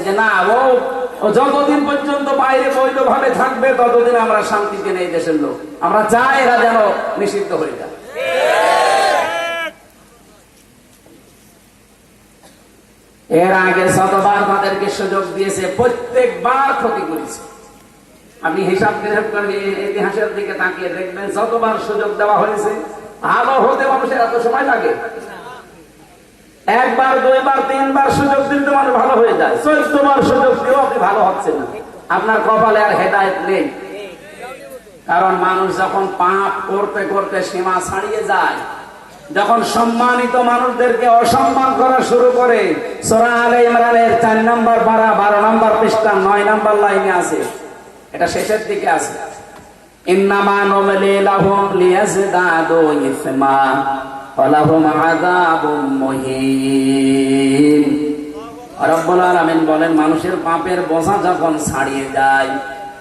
যে না, ও যতদিন পর্যন্ত বাইরে বৈধভাবে থাকবে ততদিন আমরা শান্তিতে নেই দেশের লোক, আমরা চাই এরা যেন নিষিদ্ধ হয়ে যায়। এর আগে শতবার তাদেরকে সুযোগ দিয়েছে, প্রত্যেকবার ক্ষতি করেছে। আপনি হিসাব করে ইতিহাসের দিকে তাকিয়ে দেখবেন, যতবার সুযোগ দেওয়া হয়েছে, ভালো হতে মানুষের এত সময় লাগে? একবার, দুইবার, তিনবার সুযোগ দিতে মানুষ ভালো হয়ে যায়। 14 বার সুযোগ দিয়েও আপনি ভালো হচ্ছেন না, আপনার কপালে আর হেদায়েত নেই। কারণ মানুষ যখন পাপ করতে করতে সীমা ছাড়িয়ে যায়, যখন সম্মানিত মানুষদেরকে অসম্মান করা শুরু করে, সূরা আলে ইমরানের 4 নম্বর পারা 12 নম্বর পৃষ্ঠা 9 নম্বর লাইনে আছে, এটা শেষের দিকে আছে, ইন্নামা নুমলি লাহুম লিয়াজদাদু ইসমা ওয়ালাহুম আযাবুম মুহিন। রব্বুল আলামিন বলেন, মানুষের পাপের বোঝা যখন ছাড়িয়ে যায়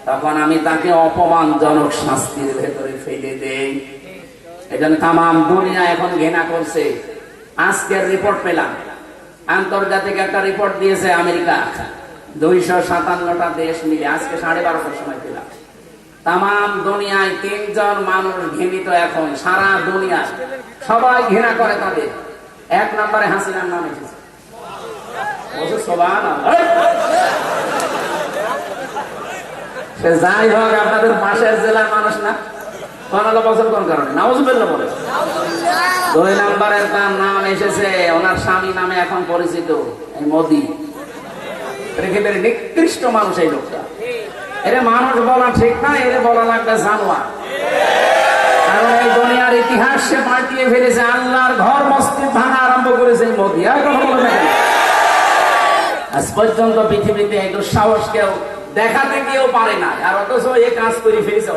তখন আমি তাকে অপমানজনক শাস্তির ভেতরে ফেলে দেই। এজন্য তামাম দুনিয়া এখন ঘৃণা করছে। আজকের রিপোর্ট পেলাম, আন্তর্জাতিক একটা রিপোর্ট দিয়েছে আমেরিকা, 257টা দেশ মিলে আজকে 12:30টার সময় পেলাম। তামাম দুনিয়ায় 3 জন মানুষ ঘৃণিত এখন, সারা দুনিয়ায় সবাই ঘৃণা করে তাদের। 1 নম্বরে হাসিনার নাম এসেছে। যাই হোক, আপনাদের পাশের জেলার মানুষ না, কোনটা পছন্দ কোন কারণে নাউজুবিল্লাহ বলে। 2 নম্বরের তার নাম এসেছে, ওনার স্বামী নামে এখন পরিচিত, এই মোদি। একেবারে নিকৃষ্ট মানুষ এই লোকটা। এরে মানুষ বলা ঠিক না, এরে বলা লাগবে জানোয়ার। কারণ এই দুনিয়ার ইতিহাস সে পাল্টিয়ে ফেলেছে, আল্লাহর ঘর মসজিদ ভাঙা আরম্ভ করেছে মোদি। আর কথা বলে না, আজ পর্যন্ত পৃথিবীতে এই দুঃসাহস কেউ দেখাতে কেউ পারে না, আর অথচ এই কাজ করে ফেলেছে।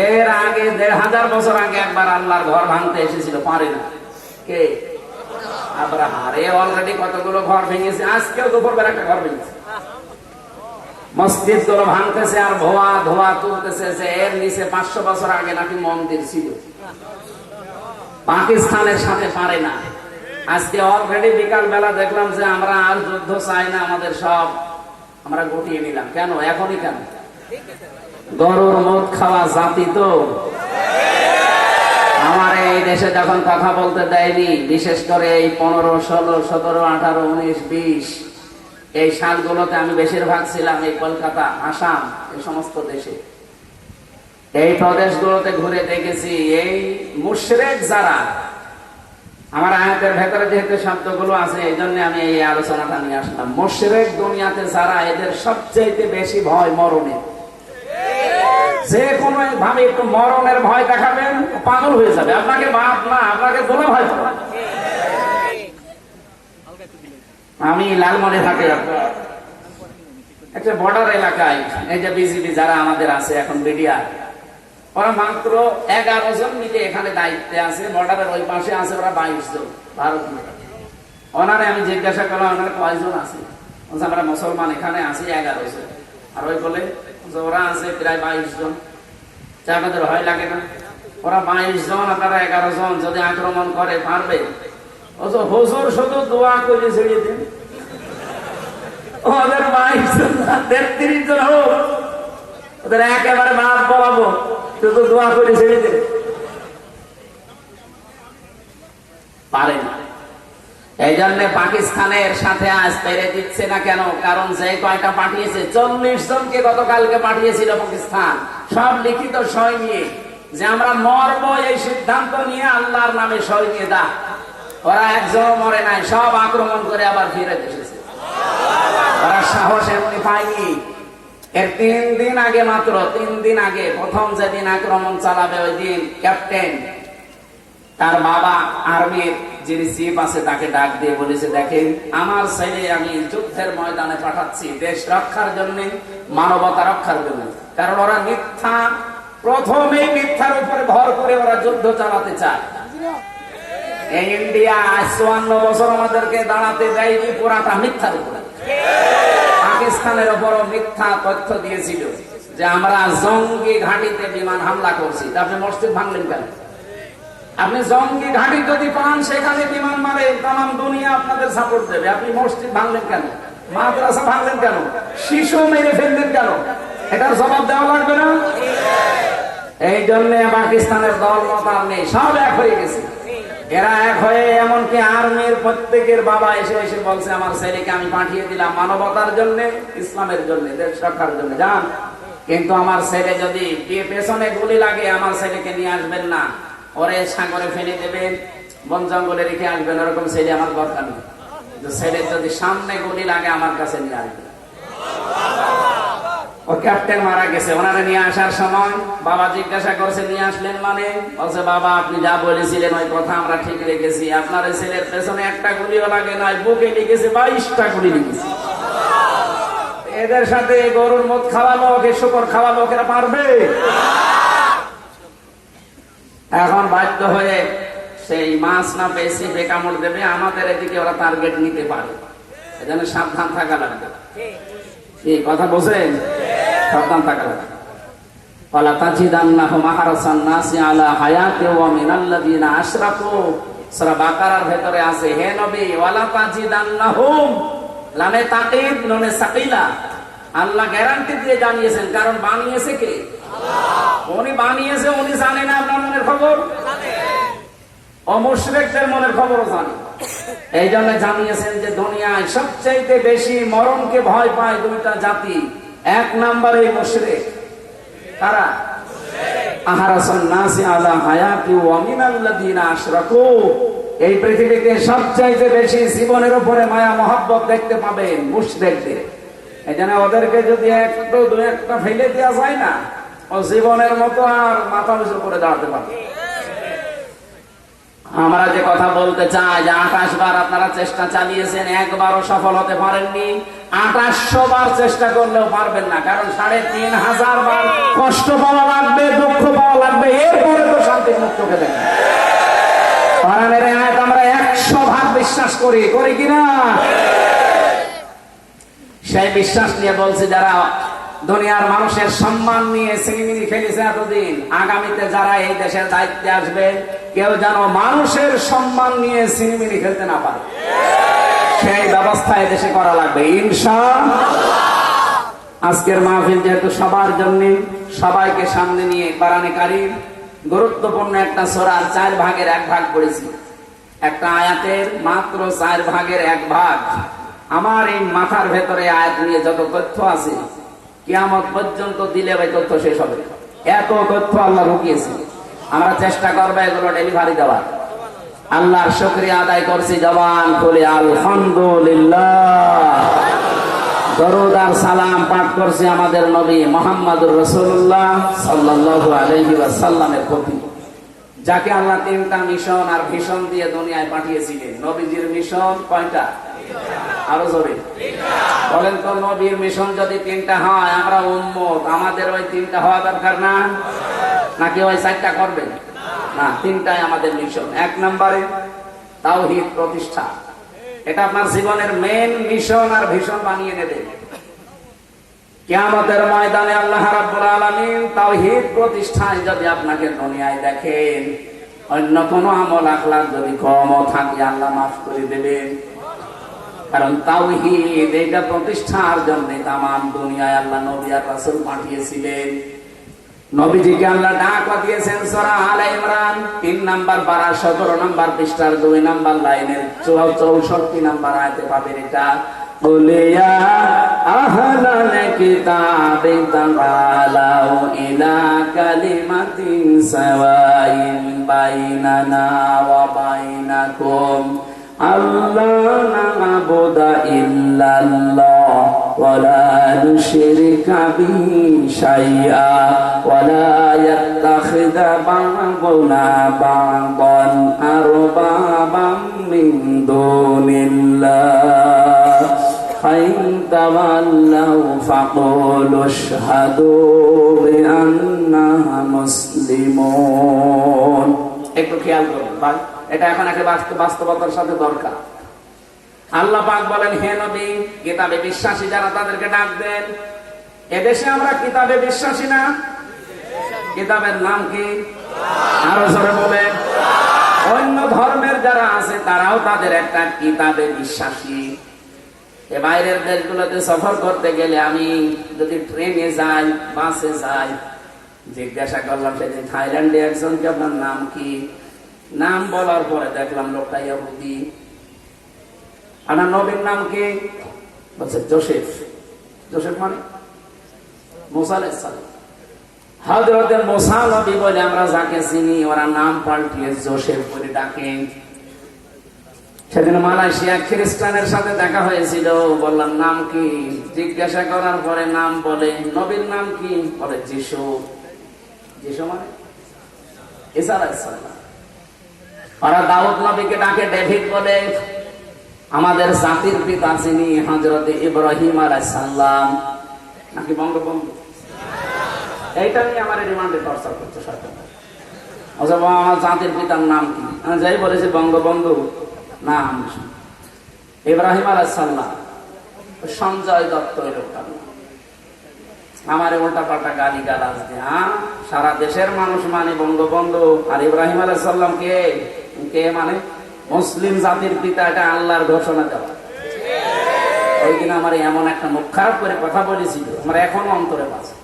এর আগে 1500 বছর আগে একবার আল্লাহর ঘর ভাঙতে এসেছিল, পারে না। কে? আব্রাহা। অলরেডি কতগুলো ঘর ভেঙেছে, আজকেও দুপুরবেলা একটা ঘর ভেঙেছে। মসজিদ গুলো ভাঙতেছে আর ধোয়া তুলতেছে যে এর নিচে 500 বছর আগে নাকি মন্দির ছিল। পাকিস্তানের সাথে পারে না। আজকে অলরেডি বিকাল বেলা দেখলাম যে আমরা আর যুদ্ধ চাই না, আমাদের সব আমরা গুটিয়ে নিলাম। কেন? এখনই কেন? গরুর মদ খাওয়া জাতি তো। আমার এই দেশে যখন কথা বলতে দেয়নি, বিশেষ করে এই 15, 16, 17, 18, 19, 20 এই সালগুলোতে আমি বেশিরভাগ ছিলাম এই কলকাতা, আসাম, এই সমস্ত দেশে। এই প্রদেশগুলোতে ঘুরে দেখেছি এই মুশরিক যারা, আমার আয়াতের ভেতরে যেহেতু শব্দগুলো আছে এই জন্য আমি এই আলোচনাটা নিয়ে আসলাম। মুশরিক দুনিয়াতে যারা, এদের সবচেয়ে বেশি ভয় মরণের। যে কোনো ভাবে একটু মরণের ভয় দেখাবেন, পাগল হয়ে যাবে। আপনাকে বাপ না, আপনাকে বলে ভয় পাবে। আমি লালমনে থাকি একটা বর্ডার এলাকায়, এই যে বিজিবি যারা আমাদের আছে এখন বিডিআর, ওরা মাত্র 11 জন মিলে এখানে দায়িত্বে আছে। বর্ডারের ওই পাশে আছে ওরা 22 জন ভারত মাতা। ওনারে আমি জিজ্ঞাসা করলাম, ওনারা কয়জন আছে? আমরা মুসলমান এখানে আছি 11 জন। আর ওই বলে ওরা আছে প্রায় 22 জন। আপনাদের ভয় লাগে না? ওরা 22 জন, আপনারা 11 জন, যদি আক্রমণ করে পারবে? হুজুর শুধু দোয়া করে ছেড়ে দিন, ওদের 22 জন 33 জন হোক, ওদের একেবারে মাপ বলাবো, শুধু দোয়া করে ছেড়ে দিন। পারে না। এই জন্য পাকিস্তানের সাথে আজ পেরে দিচ্ছে না কেন? কারণ যে কয়টা পাঠিয়েছে, 40 জনকে গতকালকে পাঠিয়েছিল পাকিস্তান, সব লিখিত সই নিয়ে যে আমরা মরবো, এই সিদ্ধান্ত নিয়ে আল্লাহর নামে সই নিয়ে দা। ওরা একজনও মরে নাই, সব আক্রমণ করে আবার ফিরে এসেছে। ওরা সাহস এমনি পায়নি। এর 3 দিন আগে, মাত্র 3 দিন আগে, প্রথম যেদিন আক্রমণ চালাবে ওই দিন ক্যাপ্টেন তার বাবা আর্মির যিনি চিফ আছে তাকে ডাক দিয়ে বলেছে, দেখেন আমার ছেলে আমি যুদ্ধের ময়দানে পাঠাচ্ছি দেশ রক্ষার জন্য, মানবতা রক্ষার জন্য। কারণ ওরা মিথ্যা, প্রথমেই মিথ্যার উপরে ভর করে ওরা যুদ্ধ চালাতে চায়। এই ইন্ডিয়া 54 বছর আমাদেরকে দাঁড়াতে দেয়নি, পুরাটা মিথ্যার উপরে। পাকিস্তানের উপরও মিথ্যা তথ্য দিয়েছিল যে আমরা জঙ্গি ঘাঁটিতে বিমান হামলা করছি। আপনি মসজিদ ভাঙলেন কেন? আপনি জঙ্গি ঘাঁটি যদি পান, সেখানে বিমান মারে, তাম দুনিয়া আপনাদের সাপোর্ট দেবে। আপনি মসজিদ ভাঙলেন কেন? মাদ্রাসা ভাঙলেন কেন? শিশু মেরে ফেললেন কেন? এটার জবাব দেওয়া লাগবে না? এই জন্য পাকিস্তানের দল মত আর নেই, সব এক হয়ে গেছে। এরা এক হয়ে এমনকি আর্মির প্রত্যেকের বাবা এসে এসে বলছে আমার ছেলেকে আমি পাঠিয়ে দিলাম মানবতার জন্য, ইসলামের জন্য, দেশ রক্ষার জন্য, যান, কিন্তু আমার ছেলে যদি পেছনে গুলি লাগে আমার ছেলেকে নিয়ে আসবেন না, ওরে সাগরে ফেলে দেবেন, বন জঙ্গলে রেখে আসবেন, ওরকম ছেলে আমার দরকার নেই। ছেলে যদি সামনে গুলি লাগে আমার কাছে নিয়ে আসবেন। ও ক্যাপ্টেন মারা গেছে, ওনারা নিয়ে আসার সময় বাবা জিজ্ঞাসা করছে নিয়ে আসলেন মানে? বলছে বাবা আপনি যা বলেছিলেন ওই কথা আমরা ঠিক রেখেছি, আপনার ছেলের পেছনে একটা গুলিও লাগে নাই, বুকে লিখেছে 22টা গুলি লিখেছে। এদের সাথে গরুর মদ খাওয়ালো, ওকে শুকর খাওয়ালো, ওকেরা পারবে? এখন বাধ্য হয়ে সেই মাছ না পেয়েছি কামড় দেবে, আমাদের এদিকে ওরা টার্গেট নিতে পারে, এজন্য সাবধান থাকা লাগবে। কি কথা বলছেন? সাবধান থাকা লাগবে। ওয়ালা তাজিদান্নাহুম আহরাসান নাসি আলা হায়াতি ওয়া মিনাল্লাযিনা আশরাকু, সূরা বাকারার ভেতরে আছে হে নবী ওয়ালা তাজিদান্নাহুম, লামে তাকিদ নুনে সাকিলা, আল্লাহ গ্যারান্টি দিয়ে জানিয়েছেন, কারণ বানিয়েছে কে? আল্লাহ। উনি বানিয়েছে, উনি জানেন না আপনার মনের খবর? মুশরিকদের মনের খবরও জানে। এই জন্য জানিয়েছেন যে দুনিয়ায় সবচেয়ে বেশি মরণকে ভয় পায় দুইটা জাতি, এক নম্বরে মুশরিক। কারা? আহরাসান নাসি আলা হায়াতি ওয়া মিনাল্লাযিনা আশরাকু, এই পৃথিবীতে সবচেয়ে বেশি জীবনের উপরে মায়া মহব্বত দেখতে পাবেন মুশরিকদের। এই জন্য ওদেরকে যদি একটু দু একটা ফেলে দেওয়া যায় না, ও জীবনের মতো আর মাথা উঁচু করে দাঁড়াতে পারবে। আমরা যে কথা বলতে চাই যে 28 বার আপনারা চেষ্টা চালিয়েছেন, একবারও সফল হতে পারেননি, 2800 বার চেষ্টা করলেও পারবেন না, কারণ 3500 বার কষ্ট পাওয়া লাগবে, দুঃখ পাওয়া লাগবে, এরপরে তো শান্তি মুক্ত হতে দেন। কোরআনের আয়াত আমরা 100 ভাগ বিশ্বাস করি, করি কিনা? সেই বিশ্বাস নিয়ে বলছি যারা দুনিয়ার মানুষের সম্মান নিয়ে সিনেমিনি খেলেছে এতদিন, আগামীতে যারা এই দেশের দায়িত্বে আসবে কেউ যেন মানুষের সম্মান নিয়ে সিনেমিনি খেলতে না পারে, সেই ব্যবস্থা দেশে করা লাগবে ইনশাআল্লাহ। আজকের মাহফিল যেহেতু সবার জন্য, সবাইকে সামনে নিয়ে কোরআনে কারীম গুরুত্বপূর্ণ একটা সূরার 4 ভাগের 1 ভাগ পড়েছি, একটা আয়াতের মাত্র 4 ভাগের 1 ভাগ। আমার এই মাথার ভেতরে আয়াত নিয়ে যত তথ্য আছে কিয়ামত পর্যন্ত দিলে ওই তথ্য শেষ হবে, এত তথ্য আল্লাহ রুকিয়েছে। আমরা চেষ্টা করবো এগুলো ডেলিভারি দেওয়ার। আল্লাহর শুকরিয়া আদায় করছি, জবান খুলে আলহামদুলিল্লাহ। দরুদ আর সালাম পাঠ করছি আমাদের নবী মুহাম্মদুর রাসূলুল্লাহ সাল্লাল্লাহু আলাইহি ওয়াসাল্লামের প্রতি, যাকে আল্লাহ 3টা মিশন আর ভিশন দিয়ে দুনিয়ায় পাঠিয়েছিলেন। নবীজির মিশন কয়টা? আরো জোরে বলেন তো। নবীর মিশন যদি 3টা হয়, আমরা উম্মত, আমাদের ওই 3টা হওয়া দরকার না? নাকি ওই 4টা করবেন? না, 3টাই আমাদের মিশন। 1 নম্বরে তাওহীদ প্রতিষ্ঠা, এটা আপনার জীবনের মেন মিশন আর ভিশন বানিয়ে নেবেন। কিয়ামতের ময়দানে আল্লাহ রাব্বুল আলামিন তাওহীদ প্রতিষ্ঠায় যদি আপনাকে দুনিয়ায় দেখেন, অন্য কোনো আমল আখলাক যদি কমও থাকে আল্লাহ মাফ করে দেবেন, কারণ তাওহীদ এটা প্রতিষ্ঠার জন্য তামাম দুনিয়ায় আল্লাহ নবী আর রাসূল পাঠিয়েছিলেন। নবীজিকে আল্লাহ ডাক দিয়েছেন সূরা আলে ইমরান 3 নাম্বার পারা 17 নাম্বার পৃষ্ঠার 2 নাম্বার লাইনের 64 নাম্বার আয়াতে পাবেন এটা। قُلْ يَا أَهْلَ الْكِتَابِ تَعَالَوْا إِلَى كَلِمَةٍ سَوَاءٍ بَيْنَنَا وَبَيْنَكُمْ أَلَّا نَعْبُدَ إِلَّا اللَّهَ وَلَا نُشْرِكَ بِهِ شَيْئًا وَلَا يَتَّخِذَ بَعْضُنَا بَعْضًا أَرْبَابًا مِّن دُونِ اللَّهِ فَإِن تَوَلَّوْا فَقُولُوا اشْهَدُوا بِأَنَّا مُسْلِمُونَ। একটু খেয়াল করুন ভাই, এটা এখন একটা বাস্তবতার সাথে দরকার। আল্লাহ পাক বলেন, হে নবী, কিতাবে বিশ্বাসী যারা তাদেরকে ডাক দেন। এদেশে আমরা কিতাবে বিশ্বাসী না? কিতাবের নাম কি? আরো জোরে বলেন। অন্য ধর্মের যারা আছে তারাও তাদের একটা কিতাবে বিশ্বাসী, এ বাইরের দেশগুলোতে সফর করতে গেলে আমি যদি ট্রেনে যাই, বাসে যাই, জিজ্ঞাসা করলাম সেদিন থাইল্যান্ডে একজনকে, আপনার নাম কি? নাম বলার পরে দেখলাম লোকটা ইহুদি। আপনার নবীর নাম কি? বলছে জোসেফ। জোসেফ মানে মুসা আলাইহিস সালাম। হযরত মুসা নবী বলে আমরা যাকে চিনি, ওরা নাম পাল্টিয়ে জোসেফ বলে ডাকে। সেদিন মালয়েশিয়া খ্রিস্টানের সাথে দেখা হয়েছিল, বললাম নাম কি? জিজ্ঞাসা করার পরে নাম বলে। নবীর নাম কি? বলে যিশু। যিশু মানে ঈসা আলাইহিস সালাম। ওরা দাউদ নবীকে ডাকে ডেভিড বলে। আমাদের জাতির পিতা যিনি, হযরত ইব্রাহিম আলাইহিস সালাম নাকি বঙ্গবন্ধু? এইটা নিয়ে আমার রিমান্ডে টর্চার করছে সরকার। আমার জাতির পিতার নাম কি? আমি যাই বলেছি বঙ্গবন্ধু না, ইব্রাহিম আলাইহিস সালাম। সঞ্জয় দত্ত এই লোকটা আমার উল্টা পাল্টা গালি গালাজ দিয়ে, সারা দেশের মানুষ মানে বঙ্গবন্ধু, আর ইব্রাহিম আলাইহিস সালাম কে? কে মানে মুসলিম জাতির পিতা, এটা আল্লাহর ঘোষণা দেওয়া। ওই দিন আমার এমন একটা মুখ খারাপ করে কথা বলেছিল, আমার এখনো অন্তরে বাজে।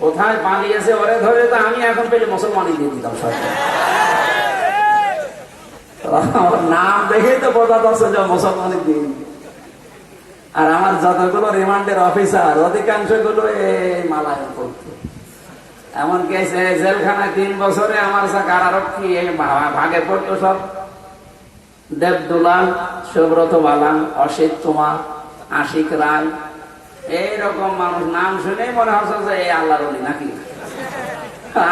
কোথায় পালিয়েছে ওরে ধরে তো আমি এখন পেলে মুসলমানই দিয়ে দিতাম সরকার। নাম দেখে তো বোঝা যাচ্ছে যে মুসলমানই দিয়ে। আর আমার যতগুলো রিমান্ডের অফিসার অধিকাংশ গুলো এই মালায়ন করতো। এমনকি জেলখানায় 3 বছরে আমার কারারক্ষী ভাগে পড়তো সব। দেবদুলাল, সুব্রত বালান, অসিত কুমার, আশিক রায়, এইরকম মানুষ নাম শুনেই মনে হচ্ছে যে এই আল্লাহর ওলি নাকি।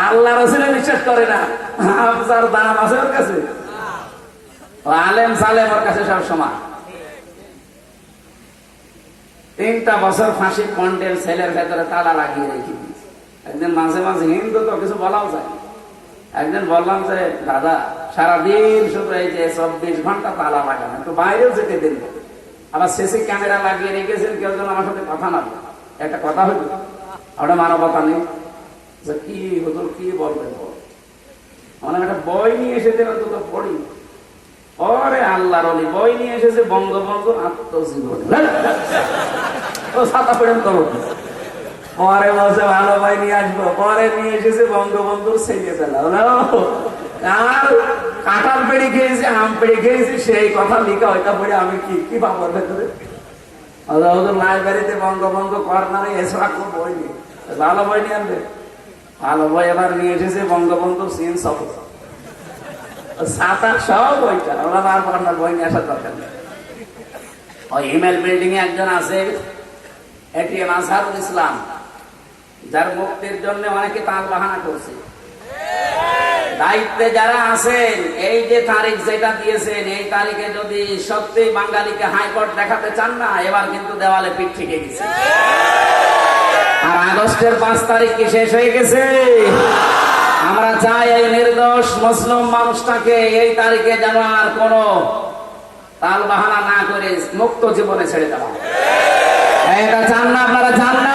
আল্লাহ রসুলে বিশ্বাস করে না, যার দাম আছে ওর কাছে, আলেম সালেম ওর কাছে সব সমান। 3টা বছর ফাঁসির কন্ডেল ছেলের ভেতরে তালা লাগিয়ে রেখে দিয়েছে। একদিন মাঝে মাঝে হিন্দু তো কিছু বলাও যায়। একদিন বললাম যে দাদা সারাদিন শুধু এই যে 24 ঘন্টা তালা লাগানো, একটু বাইরেও যেতে দিন। আবার সিসি ক্যামেরা লাগিয়ে রেখেছেন, কেউ যেন আমার সাথে কথা না বলে। একটা কথা হইল, ওটা মানবতা নেই। কি হুজুর কি বলবেন? মানে একটা বই নিয়ে এসেছে, তো পড়ি। ওরে আল্লাহর ওলি বই নিয়ে এসেছে বঙ্গবন্ধু আত্মজীবনী, ও ছাতা পড়েন তো। পরে বলছে ভালো বই নিয়ে আসবো, পরে নিয়ে এসেছে বঙ্গবন্ধুর ছেলে ফেলা। আর কাঁঠাল পেড়ে খেয়েছি, আম পেড়ে খেয়েছি, সেই কথা লিখা। ওইটা পড়ে আমি কি পাবো ভেতরে? লাইব্রেরিতে বঙ্গবন্ধু কর্নারে এছাড়া কোন বই নেই। ভালো বই নিয়ে আনবে। ভালো বই এবার নিয়ে এসেছে বঙ্গবন্ধু সিন সব ছাতা সব বইটা। ওরা আর বই নিয়ে আসার দরকার নেই। ওই ইমেল বিল্ডিং এ একজন আছে, এটিএম আজহারুল ইসলাম, যার মুক্তির জন্য অনেকে তাল বাহানা করছে। দায়িত্বে যারা আছেন, এই যে তারিখ যেটা দিয়েছেন, এই তারিখে যদি সত্যি বাঙালিকে হাইকোর্ট দেখাতে চান না, এবার কিন্তু দেওয়ালে পিঠ থেকে গেছে। আর আগস্টের 5 তারিখ কি শেষ হয়ে গেছে? আমরা চাই এই নির্দোষ মুসলিম মানুষটাকে এই তারিখে যেন আর কোন তাল বাহানা না করে মুক্ত জীবনে ছেড়ে দেওয়া। এটা চান না? আপনারা চান না?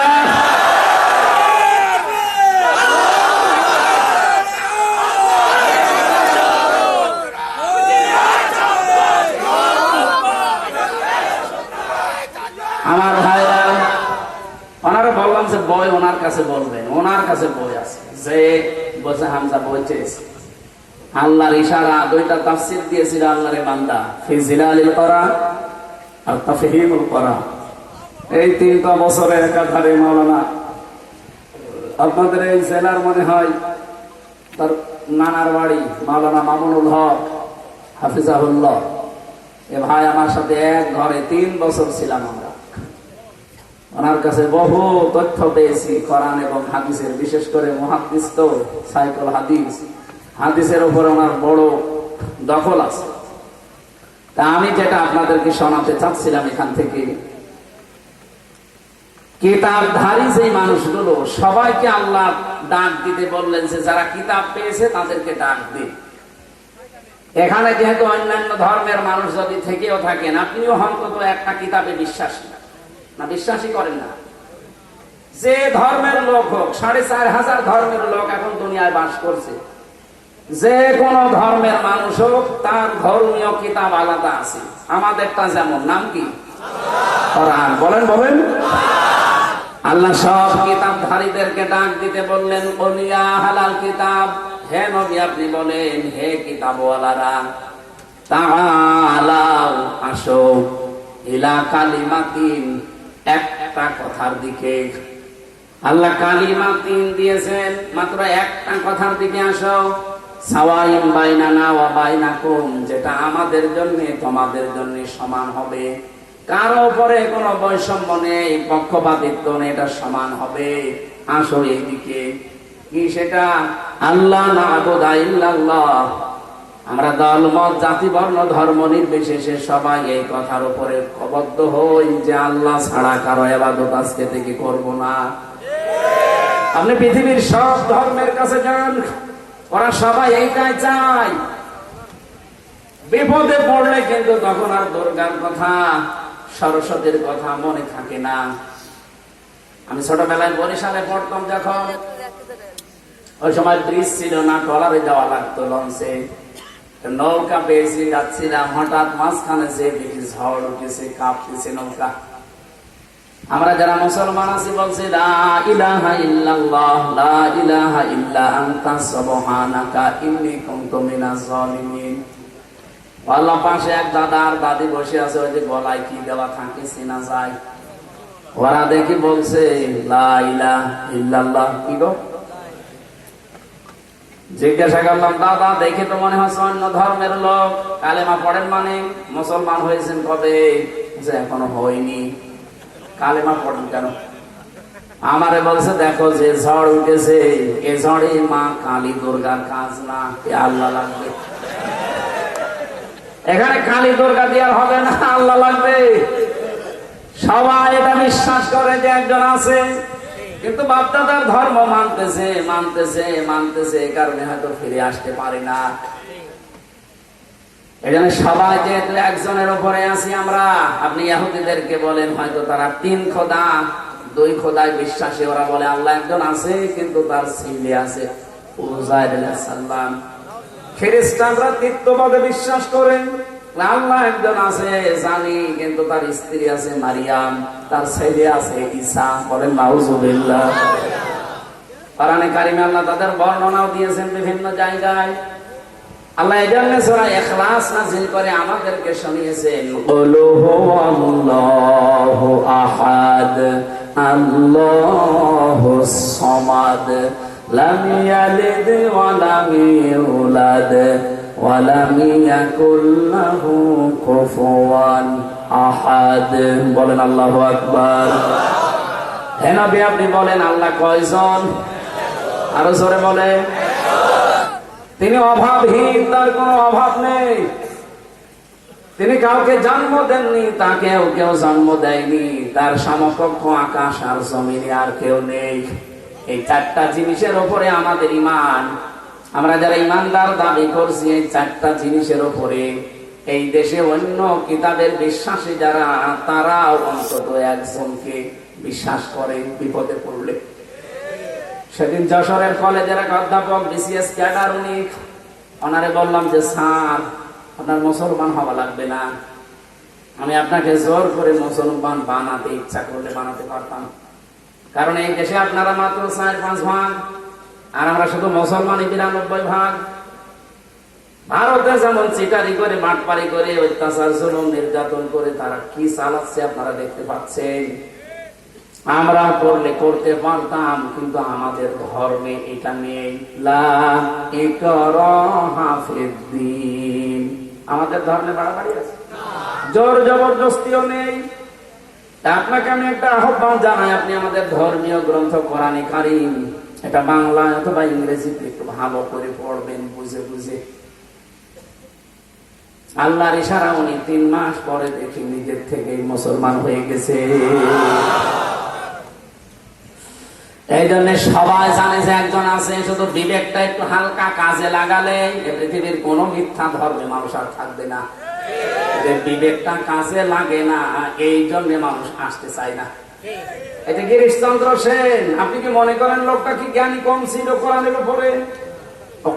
আমার ভাইরা, ওনারা বললাম যে বই ওনার কাছে বলবেন, ওনার কাছে বই আছে। যে বলছে হামজা বই চেয়েছে, আল্লাহর ইশারা 2টা তাফসীর দিয়েছিল আল্লাহর বান্দা, ফি জিলালিল কোরআন আর তাফহিমুল কোরআন। এই 3টা বছরে একাধারে মাওলানা, আপনাদের এই জেলার মনে হয় তার নানার বাড়ি মাওলানা মামুনুল হক হাফিজাহুল্লাহ, এ ভাই আমার সাথে এক ঘরে 3 বছর ছিলাম আমরা। ওনার কাছে বহু তথ্য পেয়েছি কোরআন এবং হাদিসের, বিশেষ করে মুহাদ্দিস তো সাইকুল হাদিস, হাদিসের উপর ওনার বড় দখল আছে। তা আমি যেটা আপনাদেরকে শোনাতে চাচ্ছিলাম এখান থেকে, কিতাবধারী যে মানুষগুলো সবাইকে আল্লাহ ডাক দিতে বললেন যে যারা কিতাব পেয়েছে তাদেরকে ডাক দিন। এখানে যেহেতু অন্যান্য ধর্মের মানুষ যদি থেকেও থাকেন, আপনিও অন্তত একটা কিতাবে বিশ্বাসী না, বিশ্বাসী করেন না। যে ধর্মের লোক হোক, 4,500 ধর্মের লোক এখন দুনিয়ায় বাস করছে, যে কোন ধর্মের মানুষ হোক তার ধর্মীয় কিতাব আলাদা আছে। আমাদেরটা যেমন, নাম কি? কোরআন। বলেন বলেন। আল্লাহ সব কিতাবধারীদেরকে ডাক দিতে বললেন, ওলিয়া হালাল কিতাব, হে নবী আপনি বলেন, হে কিতাবওয়ালারা, তাআলাও আসো, ইলা কালিমাতিন, একটা কথার দিকে। আল্লাহ কালিমাতিন দিয়েছেন, মাত্র একটা কথার দিকে আসো। সাওয়াইন বাইনানা ওয়া বাইনাকুম, যেটা আমাদের জন্য তোমাদের জন্য সমান হবে, কারো উপরে কোনো বৈষম্য নেই, পক্ষপাতিত্ব নেই, এটা সমান হবে। আসো এইদিকে। কি সেটা? আল্লাহ না'বুদা ইল্লাল্লাহ, আমরা দল মত জাতি বর্ণ ধর্ম নির্বিশেষে সবাই এই কথার উপরে ঐক্যবদ্ধ হই যে আল্লাহ ছাড়া কারো ইবাদত আজকে থেকে করব না। আপনি পৃথিবীর সব ধর্মের কাছে যান, ওরা সবাই এইটাই চায়। বিপদে পড়লে কিন্তু তখন আর দুর্গার কথা, সরস্বতীর কথা মনে থাকে না। আমি ছোটবেলায় বরিশালে পড়তাম যখন, ওই সময় ব্রিজ ছিল না, ট্রলারে যাওয়া লাগতো, লঞ্চে নৌকা পেয়েছি, যাচ্ছিলাম, হঠাৎ মাঝখানে যে দেখি ঝড় উঠেছে, কাঁপতেছে নৌকা। আমরা যারা মুসলমান আছি বলছি, লা ইলাহা ইল্লাল্লাহ, লা ইলাহা ইল্লা আনতা সুবহানাকা ইন্নী কুনতু মিনাজ জালিমিন। আল্লাহ পাশে এক দাদা আর দাদি বসে আছে, ওই যে গলায় কি দেওয়া থাকে চেনা যায়। ওরা দেখি বলছে লা ইলাহা ইল্লাল্লাহ। কি গো? জিজ্ঞাসা করলাম, দাদা দেখে তো মনে হচ্ছে অন্য ধর্মের লোক, কালেমা পড়েন মানে? মুসলমান হয়েছেন কবে? যে এখনো হয়নি। কালেমা পড়েন কেন? আমারে বলছে, দেখো যে ঝড় উঠেছে, এ ঝড়ে মা কালী দুর্গার কাজ না, আল্লাহ লাগবে। এখানে কালী দুর্গা দেওয়ার হবে না, আল্লাহ লাগবে। সবাই এটা বিশ্বাস করে যে একজন আছে, কিন্তু বাপদাদার ধর্ম মানতেছে মানতেছে মানতেছে, এই কারণে হয়তো ফিরে আসতে পারে না। এজন্য সবাই যেহেতু একজনের উপরে আছি আমরা। আপনি ইহুদিদেরকে বলেন, হয়তো তারা 3 খোদা 2 খোদায় বিশ্বাসী, ওরা বলে আল্লাহ একজন আছে কিন্তু তার ছেলে আছে, উযাইর আলাইহিস সালাম। খ্রিস্টানরা তৃতীয়বাদে বিশ্বাস করেন, আল্লাহ একজন আছে জানি, কিন্তু তার স্ত্রী আছে মারিয়াম, তার ছেলে আছে ঈসা। বলেন নাউযুবিল্লাহ। কোরআনে কারিমে আল্লাহ তাদের বর্ণনাও দিয়েছেন বিভিন্ন জায়গায়। আল্লাহ এজন্য সূরা ইখলাস নাযিল করে আমাদেরকে শুনিয়েছেন, কুলু হুয়াল্লাহু আহাদ আল্লাহুস সামাদ লাম ইয়ালিদ ওয়া লাম ইউলাদ ওয়া লাম ইয়াকুল লাহু কুফুয়ান আহাদ। বলেন আল্লাহু আকবার। হে নবী আপনি বলেন আল্লাহ কয়জন? আরো জোরে বলে। তিনি অভাবহীন, তার কোনো অভাব নেই। তিনি কাউকে জন্ম দেননি, তাকেও কেউ জন্ম দেয়নি। তার সমকক্ষ আকাশ আর জমিনে আর কেউ নেই। এই 4টা জিনিসের উপরে আমাদের ঈমান। আমরা যারা ঈমানদার দাবি করছি, এই 4টা জিনিসের উপরে এই দেশে অন্য কিতাবের বিশ্বাসী যারা, তারাও অন্তত একজনকে বিশ্বাস করে বিপদে পড়লে। সেদিন যশোরের কলেজের এক অধ্যাপক বিসিএস ক্যাডার, ওনারে বললাম যে স্যার আপনার মুসলমান হওয়া লাগবে না, আমি আপনাকে জোর করে মুসলমান বানাতে ইচ্ছা করলে বানাতে পারতাম। কারণ এই দেশে আপনারা মাত্র 4-5 ভাগ, আর আমরা শুধু মুসলমানই 92 ভাগ। ভারতে যেমন চিটারি করে, বাটপারি করে, অত্যাচার জুলুম নির্যাতন করে তারা কি চালাচ্ছে আপনারা দেখতে পাচ্ছেন। আমরা করলে করতে পারতাম, কিন্তু আমাদের ধর্মে এটা নেই। লা ইকরাহা ফিদ্দীন। আমাদের ধর্মে বাড়াবাড়ি আছে, জোর জবরদস্তিও নেই। আপনাকে আমি একটা আহ্বান জানাই, আপনি আমাদের ধর্মীয় গ্রন্থ কোরআনে কারীম, এটা বাংলা অথবা ইংরেজিতে একটু ভালো করে পড়বেন, বুঝে বুঝে। আল্লাহর ইশারা উনি 3 মাস পরে দেখি নিজের থেকে মুসলমান হয়ে গেছে। এই জন্য সবাই জানে যে একজন আছে, শুধু বিবেকটা একটু হালকা কাজে লাগালে পৃথিবীর কোন মিথ্যা ধর্মে মানুষ আর থাকবে না। যে বিবেকটা কাজে লাগে না, এই জন্য মানুষ আসতে চায় না। এটা গিরিশচন্দ্র সেন, আপনি কি মনে করেন লোকটা কি জ্ঞানী কম ছিল কোরআনের উপরে?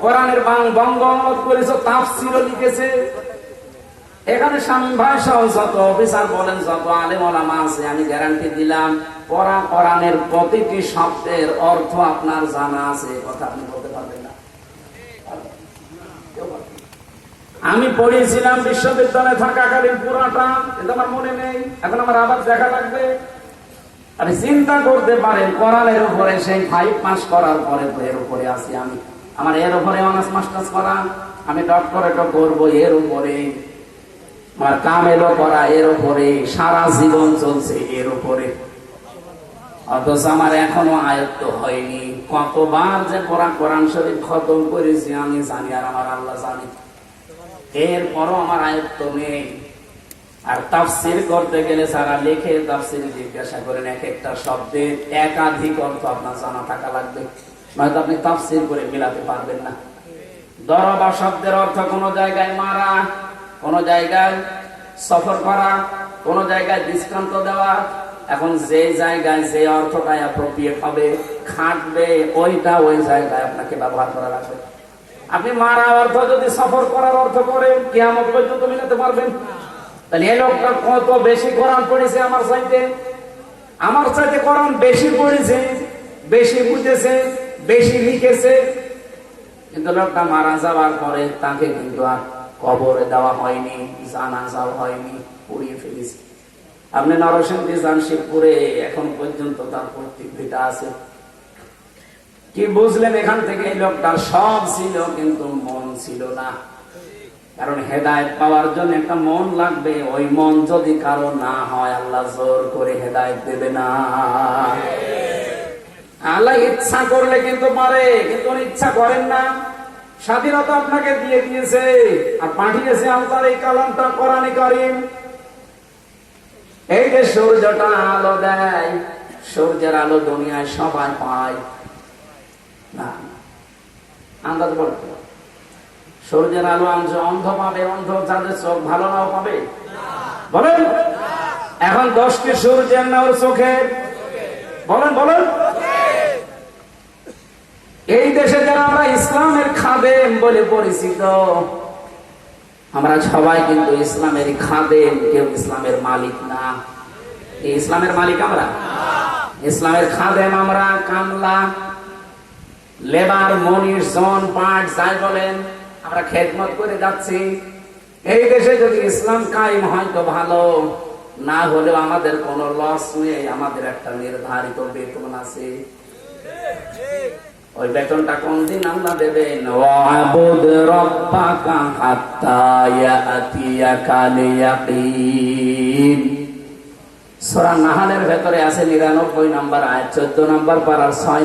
কোরআনের বঙ্গ অনুবাদ করেছে, তাফসীরও লিখেছে। এখানে শামীম ভাই সহ যত অফিসার বলেন, যত আলেম ওলামা আছে, আমি গ্যারান্টি দিলাম পড়া কোরআনের প্রতিটি শব্দের অর্থ আপনার জানা আছে। কথা আপনি বলতে পারবেন না। আমি পড়িয়েছিলাম বিশ্ববিদ্যালয়ে থাকাকালীন পুরাটা, কিন্তু আমার মনে নেই, এখন আমার আবার দেখা লাগবে। আপনি চিন্তা করতে পারেন, কোরআনের উপরে সেই 5 পাস করার পরে এর উপরে আছি আমি। আমার এর উপরে অনার্স মাস্টার্স করা, আমি ডক্টরেটও করবো এর উপরে, আমার কামেলও করা এর উপরে, সারা জীবন চলছে এর উপরে। অথচ আমার এখনো আয়ত্ত হয়নি। কতবার যে কোরআন শরীফ খতম করেছি আমি জানি, আর আমার আল্লাহ জানি। এরপরও আমার আয়ত্ত নেই। আর তাফসীর করতে গেলে যারা লেখে তাফসীর জিজ্ঞাসা করেন, এক একটা শব্দের একাধিক অর্থ আপনার জানা থাকা লাগবে, নয়তো আপনি তাফসীর করে মিলাতে পারবেন না। দরবা শব্দের অর্থ কোন জায়গায় মারা, কোন জায়গায় সফর করা, কোন জায়গায় দৃষ্টান্ত দেওয়া। এখন যে জায়গায় যে অর্থটা অ্যাপ্রোপ্রিয়েট হবে, খাটবে, ওইটা ওই জায়গায় আপনাকে ব্যবহার করা লাগবে। আপনি মারা অর্থ যদি সফর করার অর্থ করেন, কিয়ামত পর্যন্ত মিলাতে পারবেন? তাহলে এই লোকটা কত বেশি কোরআন পড়েছে আমার চাইতে, আমার চাইতে কোরআন বেশি পড়েছে, বেশি বুঝেছে, বেশি লিখেছে। কিন্তু লোকটা মারা যাওয়ার পরে তাকে কিন্তু আর কবরে দেওয়া হয়নি, জানাজাও হয়নি, পুড়িয়ে ফেলেছে। আপনি নরসিংদী যান, শিবপুরে এখন পর্যন্ত তার প্রতিকৃতিটা আছে। কি বুঝলেন এখান থেকে? এই লোকটার সব ছিল কিন্তু মন ছিল না। কারণ হেদায়েত পাওয়ার জন্য একটা মন লাগবে। ওই মন যদি কারো না হয়, আল্লাহ জোর করে হেদায়েত দেবে না। আল্লাহ ইচ্ছা করলে কিন্তু পারে, কিন্তু উনি ইচ্ছা করেন না। স্বাধীনতা আপনাকে দিয়ে দিয়েছে আর পাঠিয়েছে আল্লাহর এই কালামটা, কোরআনে কারীম। এই যে সূর্যটা আলো দেয়, সূর্যের আলো দুনিয়ায় সবাই পায় না, আন্দাজ বলতে। সূর্যের আলো অন্ধ পাবে, অন্ধ যাদের চোখ ভালো নাও পাবে, বলেন। এখন 10 কি সূর্যের না ওর চোখে? বলেন বলেন। এই দেশে যারা আমরা ইসলামের খাদেম বলে পরিচিত, আমরা সবাই কিন্তু ইসলামের খাদেম, কেউ ইসলামের মালিক না। এই ইসলামের মালিক আমরা, ইসলামের খাদেম আমরা। কামলা, লেবার, মনির, জন, পাট যাই বলেন, আমরা খেদমত করে যাচ্ছি। এই দেশে যদি ইসলাম কায়েম হয় তো ভালো, না হলেও আমাদের কোনো লস নেই। আমাদের একটা নির্ধারিত বেতন আছে। ওই বেতনটা কোন দিন আল্লাহ দেবেন? ওয়াবুদ রাব্বাকা হাত্তা ইয়াতিয়াকাল ইয়াকিন। সূরা নাহলের ভেতরে আছে 99 নম্বর আয়াত, 14 নম্বর পারার 6